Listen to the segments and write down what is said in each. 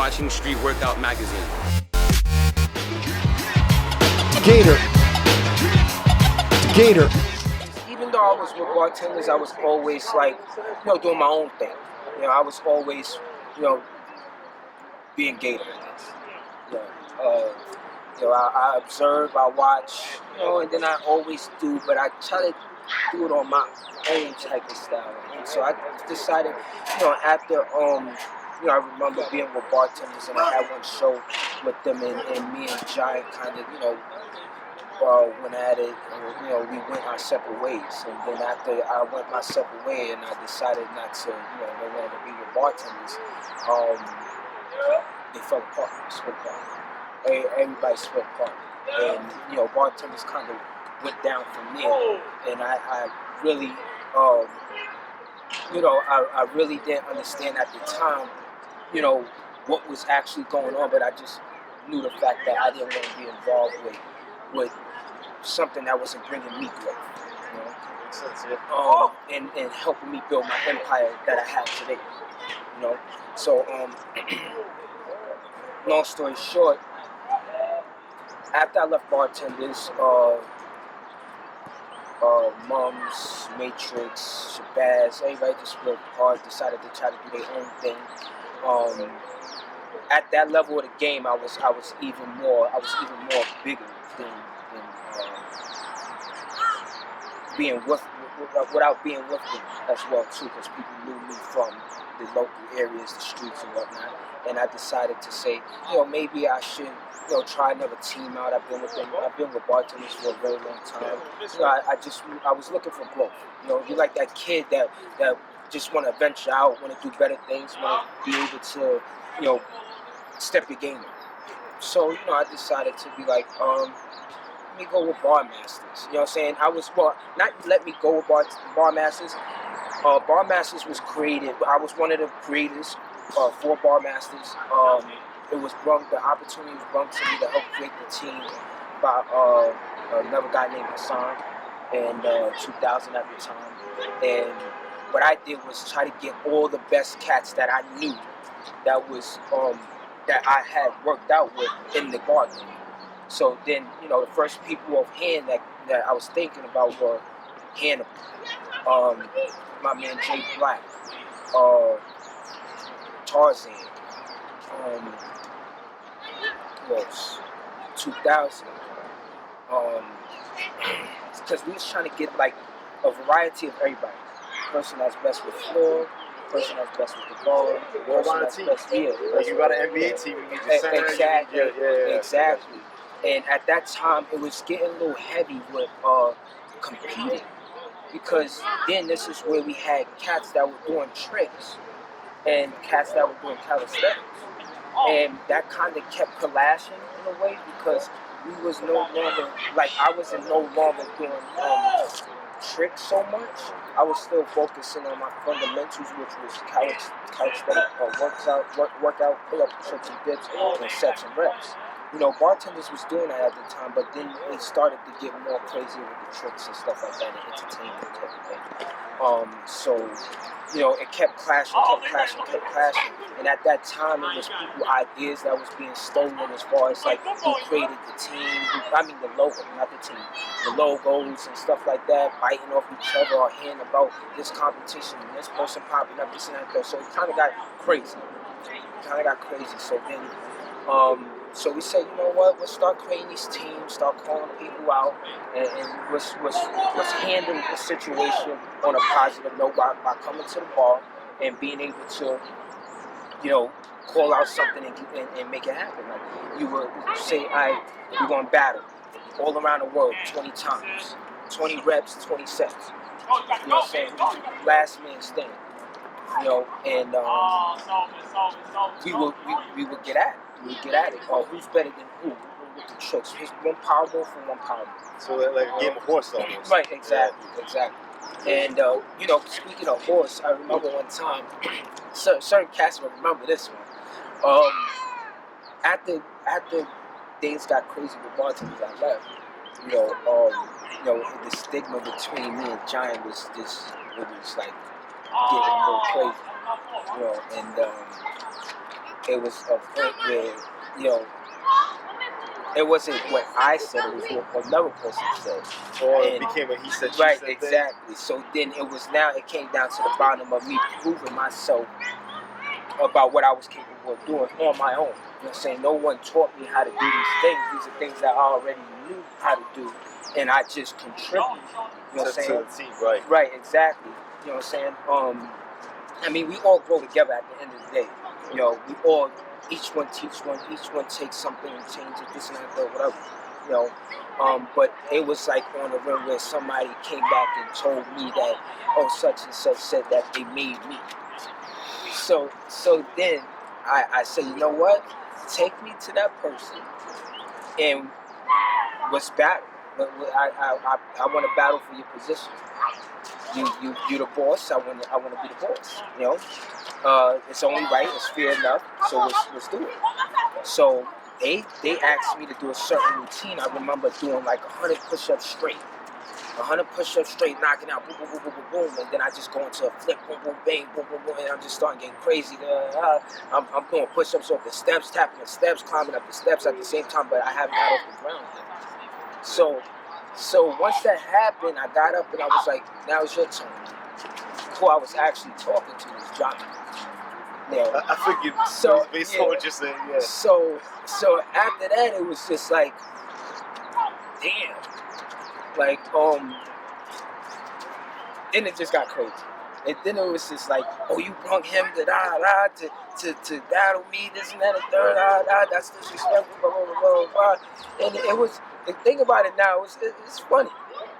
watching Street Workout Magazine. Gator. Gator. Even though I was with bartenders, I was always like, doing my own thing. I was always, being Gator. I observe, I watch, and then I always do, but I try to do it on my own type of style. And so I decided, after, I remember being with bartenders, and I had one show with them, and me and Giant kind of, went at it, and, we went our separate ways. And then after I went my separate way, and I decided not to, no longer be with bartenders, they fell apart, split apart. Everybody split apart, and bartenders kind of went down from there. And I really, I really didn't understand at the time, what was actually going on. But I just knew the fact that I didn't want to be involved with something that wasn't bringing me growth, and helping me build my empire that I have today, So, long story short, after I left bartenders, Mums, Matrix, Shabazz, everybody just worked hard, decided to try to do their own thing. At that level of the game, I was even more bigger than being without being with them as well too, because people knew me from the local areas, the streets and whatnot. And I decided to say, maybe I should, try another team out. I've been with bartenders for a very long time. I was looking for growth. You like that kid that just want to venture out, want to do better things, want to be able to, step your game up. So, I decided to be like, let me go with BarMasters. You know what I'm saying? Not let me go with BarMasters. BarMasters was created. I was one of the creators for BarMasters. The opportunity was brought to me to help create the team by another guy named Hassan in 2000 at the time. And what I did was try to get all the best cats that I knew that was that I had worked out with in the garden. So then, the first people offhand that I was thinking about were Hannibal, my man Jay Black, Tarzan, who else? 2000. Because we was trying to get like a variety of everybody. Person that's best with floor, person that's best with the ball, person that's best here. Like you got an NBA team, you get your center. Exactly. Exactly. And at that time, it was getting a little heavy with competing, because then this is where we had cats that were doing tricks and cats that were doing calisthenics, and that kind of kept clashing in a way, because we was no longer, like, I wasn't no longer doing tricks so much. I was still focusing on my fundamentals, which was calisthenic workout, pull-up, tricks and dips, and sets and reps. Bartenders was doing that at the time, but then it started to get more crazy with the tricks and stuff like that, and entertainment type of thing. So, it kept clashing. And at that time, it was people ideas that was being stolen, as far as like who created the team, the logo, not the team, the logos and stuff like that, biting off each other or hearing about this competition and this person popping up, this and that. So it kind of got crazy. So then, so we said, you know what? Let's start creating these teams, start calling people out, and let's handle the situation on a positive note by coming to the bar and being able to, call out something and make it happen. Like you would say, we're going to battle all around the world 20 times, 20 reps, 20 sets. You know what I'm saying? Last man standing. And we would get at it. Who's better than who with the tricks? Who's one power move for one power move. So like a game of horse almost. Right, exactly. And speaking of horse, I remember one time, certain cats will remember this one. After things got crazy with bartenders, I left. The stigma between me and Giant was just, it was like getting a little crazy. And it was a point where, you know, it wasn't what I said, it was what another person said. Or it And- became a he said, she Right, said exactly. So then it came down to the bottom of me proving myself about what I was capable of doing on my own. You know what I'm saying? No one taught me how to do these things. These are things that I already knew how to do, and I just contributed. You know what I'm saying? To the team, right. Right, exactly. You know what I'm saying? I mean, we all grow together at the end of the day. You know, we all, each one teach one, each one takes something and change it, this and that, whatever. You know, but it was like on a rim where somebody came back and told me that, oh, such and such said that they made me. So then I said, you know what? Take me to that person and let's battle. I want to battle for your position. You the boss. I want to be the boss. You know, it's only right. It's fair enough. So let's do it. So they asked me to do a certain routine. I remember doing like 100 push-ups straight. 100 push-ups straight, knocking out, boom, boom, boom, boom, boom, boom, and then I just go into a flip, boom, boom, bang, boom, boom, boom, and I'm just starting getting crazy. I'm doing push-ups off the steps, tapping the steps, climbing up the steps at the same time, but I haven't got off the ground yet. So once that happened, I got up and I was like, now it's your turn. Who I was actually talking to was Johnny. You know, I figured So, based yeah. on what you're saying, yeah. So after that, it was just like, damn. Like, then it just got crazy. And then it was just like, oh, you brung him to battle me, this and that, and third, that's disrespectful, blah, blah, blah, blah, blah. And it was, the thing about it now, it's funny.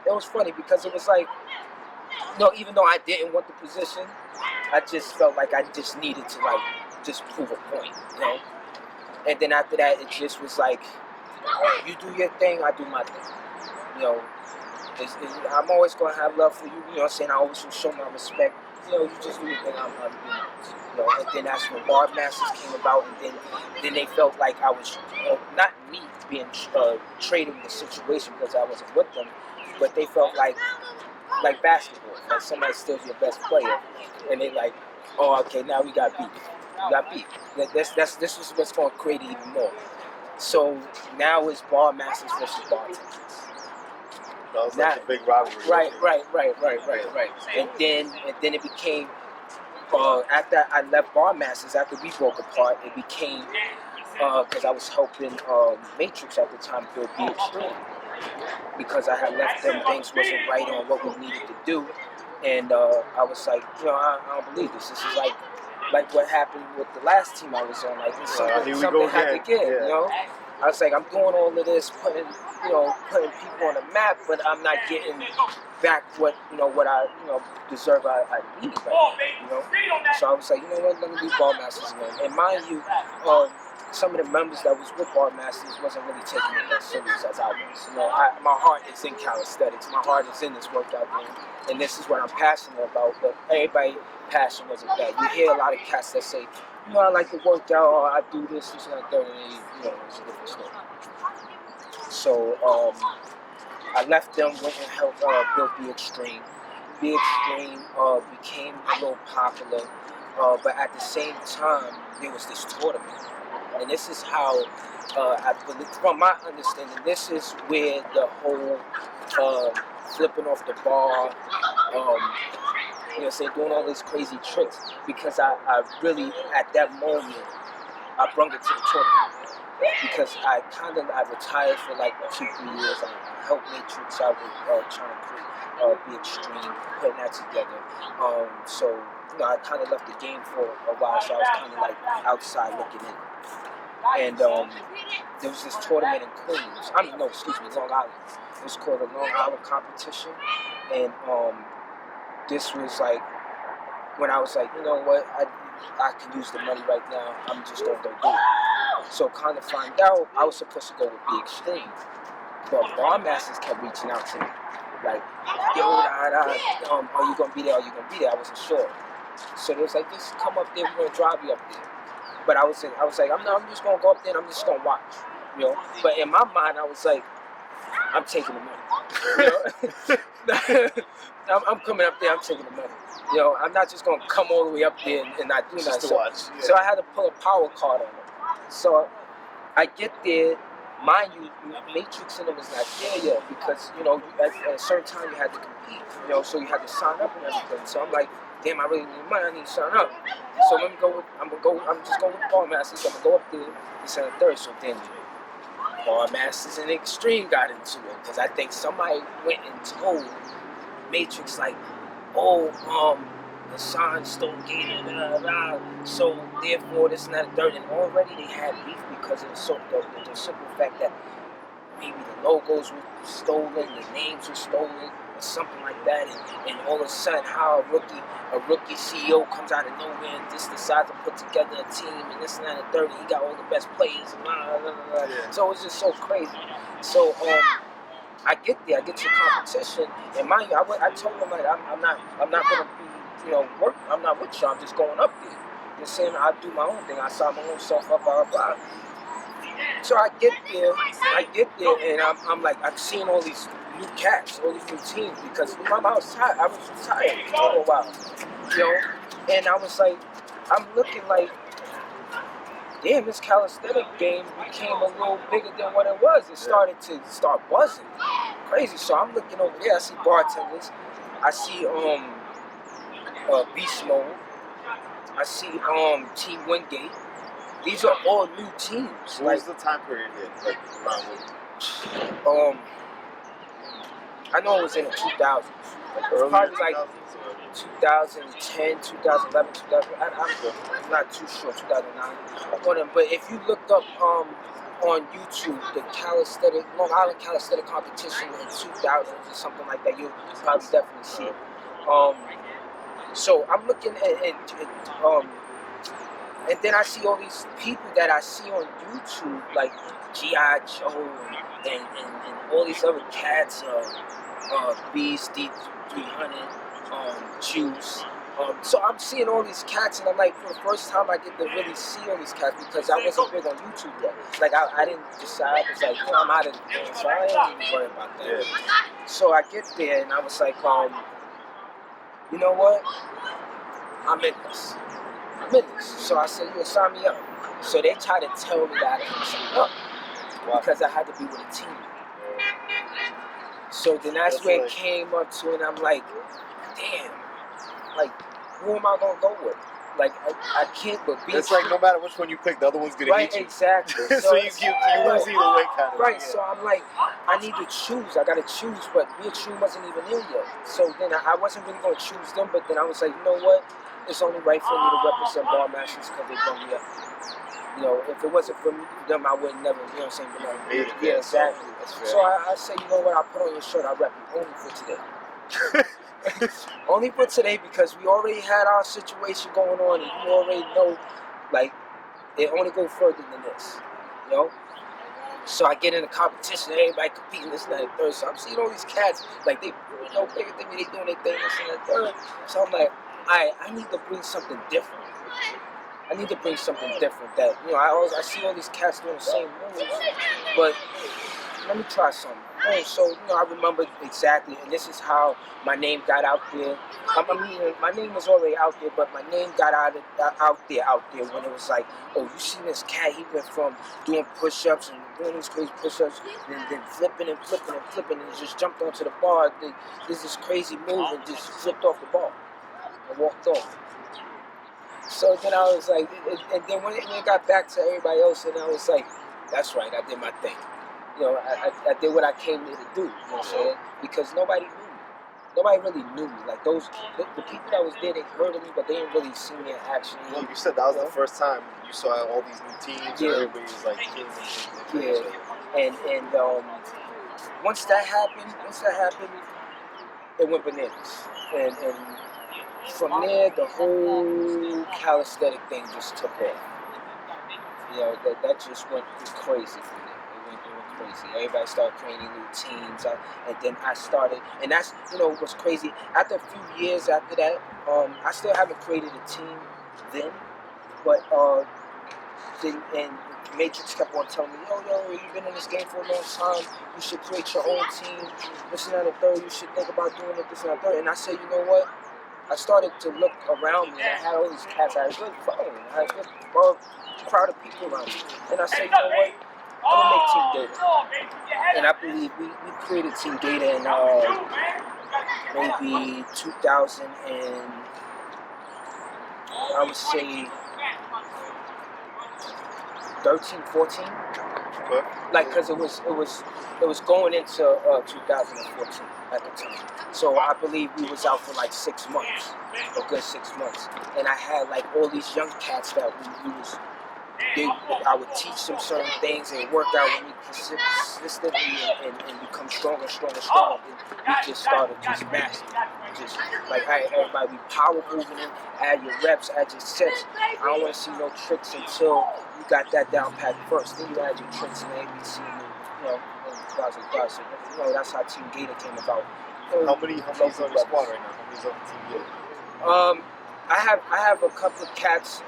It was funny because it was like, you know, even though I didn't want the position, I just felt like I just needed to, like, just prove a point, you know? And then after that, it just was like, you do your thing, I do my thing. You know, I'm always going to have love for you, you know what I'm saying? I always will show my respect. You know, you just do your thing, I'm doing mine. You know, and then that's when BarMasters came about, and then they felt like I was, not me being traded in the situation because I wasn't with them, but they felt like basketball, like somebody steals your best player, and they like, oh, okay, now we got beef. We got beef. This is what's going to create it even more. So now it's BarMasters versus Bartendaz. That was like the big rivalry. Right. And then it became, after I left BarMasters, after we broke apart, it became, because I was helping Matrix at the time build B-Extreme. Because I had left them, things wasn't right on what we needed to do. And I was like, you know, I don't believe this. This is like what happened with the last team I was on. Like, something had to give, you know? I was like, I'm doing all of this, putting people on the map, but I'm not getting back what I deserve. I need right now, you know. So I was like, you know what, let me do BarMasters again. And mind you, some of the members that was with BarMasters wasn't really taking it as serious as I was. You know, my heart is in calisthenics. My heart is in this workout game, and this is what I'm passionate about. But everybody's passion wasn't that. You hear a lot of cats that say, you know, I like to work out, or I do this and that, and you know, it's a different story. So I left them, went and helped build B-Extreme. B-Extreme became a little popular, but at the same time, there was this tournament. And this is how, I believe, from my understanding, this is where the whole flipping off the bar, you know, say doing all these crazy tricks, because I really, at that moment, I brought it to the tournament. Because I retired for like 2-3 years. I helped Matrix out with trying to create B-Extreme, putting that together. So, you know, I kind of left the game for a while, so I was kind of like outside looking in. And there was this tournament in Queens. Long Island. It was called the Long Island competition. And this was like, when I was like, you know what, I can use the money right now, I'm just going to go do it. So kind of find out, I was supposed to go with B-Extreme. But BarMasters kept reaching out to me. Like, yo, are you going to be there? Are you going to be there? I wasn't sure. So they was like, just come up there, we're going to drive you up there. But I was like, I'm just going to go up there and I'm just going to watch. You know? But in my mind, I was like, I'm taking the money. You know? I'm coming up there, I'm taking the money. You know, I'm not just gonna come all the way up there and not do nothing. So I had to pull a power card on them. So I get there, mind you, Matrix in them is not there yet because, you know, at a certain time you had to compete, you know, so you had to sign up and everything. So I'm like, damn, I really need money, I need to sign up. So let me go with, I'm just going with BarMasters, I'm gonna go up there and sign a third. So then BarMasters and Extreme got into it because I think somebody went and told Matrix like, oh, Hassan stole Gator, blah, blah. So therefore this and that and third, and already they had beef because of the simple fact that maybe the logos were stolen, the names were stolen, or something like that, and all of a sudden how a rookie CEO comes out of nowhere and just decides to put together a team and this and that and third, and he got all the best players and blah, blah, blah, blah. So it was just so crazy. So I get there, I get to the competition, and mind you, I told them like I'm not gonna be, you know, work. I'm not with you. I'm just going up there. Just saying I'll do my own thing. I sign my own stuff up, blah, blah, blah. So I get there, and I'm like, I'm seeing all these new cats, all these new teams, because remember I was retired for a while, you know, and I was like, I'm looking like, damn, this calisthenic game became a little bigger than what it was. It started to buzzing, crazy. So I'm looking over there. I see Bartendaz. I see Beast Mode. I see Team Wingate. These are all new teams. What was the time period here? Like around what? I know it was in the 2000s. It was probably like 2010, 2011, 2000. I'm not too sure. 2009. But if you look up on YouTube the Long Island Calisthenic competition in 2000s or something like that, you'll probably definitely see it. So I'm looking at and then I see all these people that I see on YouTube, like G.I. Joe and all these other cats, Beast, D300, Juice. So I'm seeing all these cats, and I'm like, for the first time I get to really see all these cats because I wasn't big on YouTube yet. Like I didn't decide. It's like, you know, I'm out of the game, so I ain't even worried about that. Yeah. So I get there, and I was like, you know what? I'm in this. So I said, you sign me up. So they tried to tell me that I couldn't sign up because I had to be with a team. So then that's where it came up to, and I'm like, damn, like, who am I gonna go with? Like, I can't but be. It's like no matter which one you pick, the other one's gonna hit you. Right, exactly. So you lose either way, kind of. Right. Yeah. So I'm like, I need to choose. I gotta choose, but Extreme wasn't even in yet. So then I wasn't really gonna choose them. But then I was like, you know what? It's only right for me to represent BarMasters because they brought me up. You know, if it wasn't for them, I would never. You know what I'm saying? Yeah, exactly. So I say, you know what? I put on your shirt. I rep you only for today. Only for today because we already had our situation going on, and you already know, like, it only go further than this. You know. So I get in the competition, everybody competing this and that and third. So I'm seeing all these cats, like they, you know, they doing their thing, this and that third. So I'm like, I need to bring something different. I need to bring something different that, you know, I see all these cats doing the same moves, but let me try something. So, you know, I remember exactly, and this is how my name got out there. I mean, my name was already out there, but my name got out there when it was like, oh, you see this cat, he went from doing push-ups and doing these crazy push-ups, and then flipping and just jumped onto the bar, did this crazy move and just flipped off the bar and walked off. So then I was like, and then when it got back to everybody else, and I was like, that's right, I did my thing. You know, I did what I came here to do, you know what I'm saying? Because nobody knew me. Nobody really knew me. Like the people that was there, they heard of me, but they didn't really see me in action. Well, you said that was the first time you saw all these new teams, and everybody was like kids and shit. Yeah, and once that happened, it went bananas. And from there, the whole calisthenic thing just took off. You know, that just went crazy for me. Crazy. Everybody started creating new teams, and then I started, and that's, you know, what's crazy. After a few years after that, I still haven't created a team then, but and Matrix kept on telling me, yo, you've been in this game for a long time. You should create your own team. This and that and third. You should think about doing it, this and that and third. And I said, you know what? I started to look around me, and I had all these cats. I had a good following. I had a good crowd of people around me. And I said, you know what? I'm going to make Team Gator. And I believe we created Team Gator in maybe 2000 and I would say 13, 14. Okay. Like, cause it was going into 2014 at the time. So I believe we was out for like 6 months, a good 6 months. And I had like all these young cats that I would teach them certain things and work out with me consistently and become stronger. And we just started just mastering. Just like, hey, everybody be power moving in, add your reps, add your sets. I don't want to see no tricks until you got that down pat first. Then you add your tricks and ABC, and blah, blah. So, that's how Team Gator came about. How many's on the squad right now? How many's on Team Gator? I have a couple of cats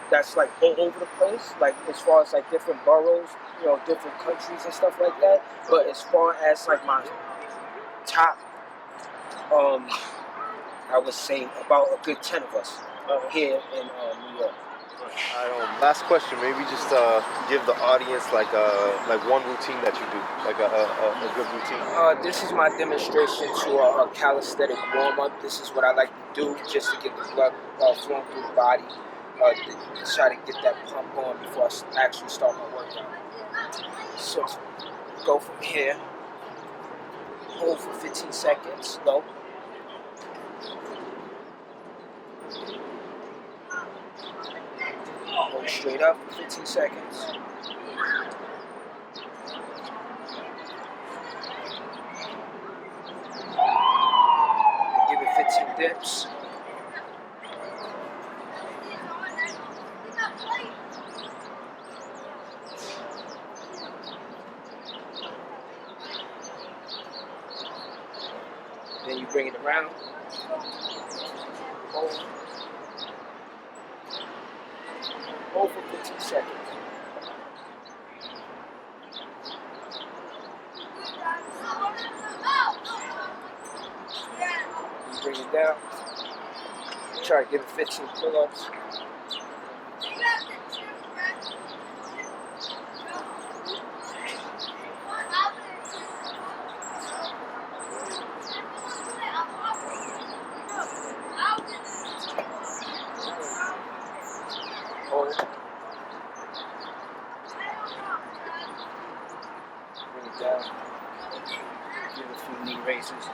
that's like all over the place, like as far as like different boroughs, different countries and stuff like that. But as far as like my top, I would say about a good 10 of us here in New York. Last question, maybe just give the audience like one routine that you do, like a good routine. This is my demonstration to a calisthenic warm-up. This is what I like to do just to get the blood flowing through the body, to try to get that pump going before I actually start my workout. So go from here, hold for 15 seconds, slow. Hold straight up for 15 seconds. Give it 15 dips. Then you bring it around. Hold for 15 seconds. You bring it down. Try to give it 15 pull-ups. Bring it down. Give it a few knee raises.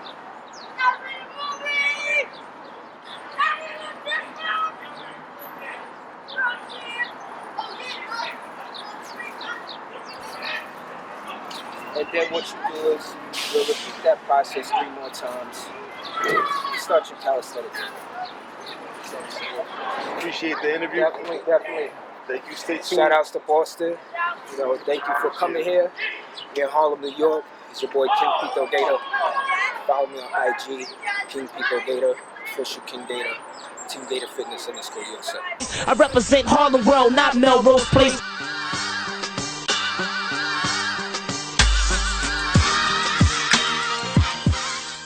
And then what you do is you'll repeat that process 3 more times. You start your calisthenics. Appreciate the interview. Definitely. Thank you. Stay tuned. Shout outs to Boston. Thank you for coming here. We're in Harlem, New York. It's your boy King Gator. Follow me on IG, King Gator, official King Gator, Team Gator Fitness _ USA. I represent Harlem World, not Melrose Place.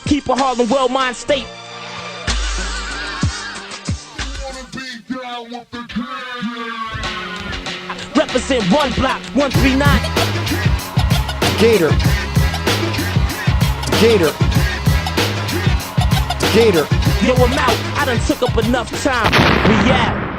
Keep a Harlem World mind state. Represent 1 block, 139. Gator. Gator. Yo, I'm out. I done took up enough time. We out.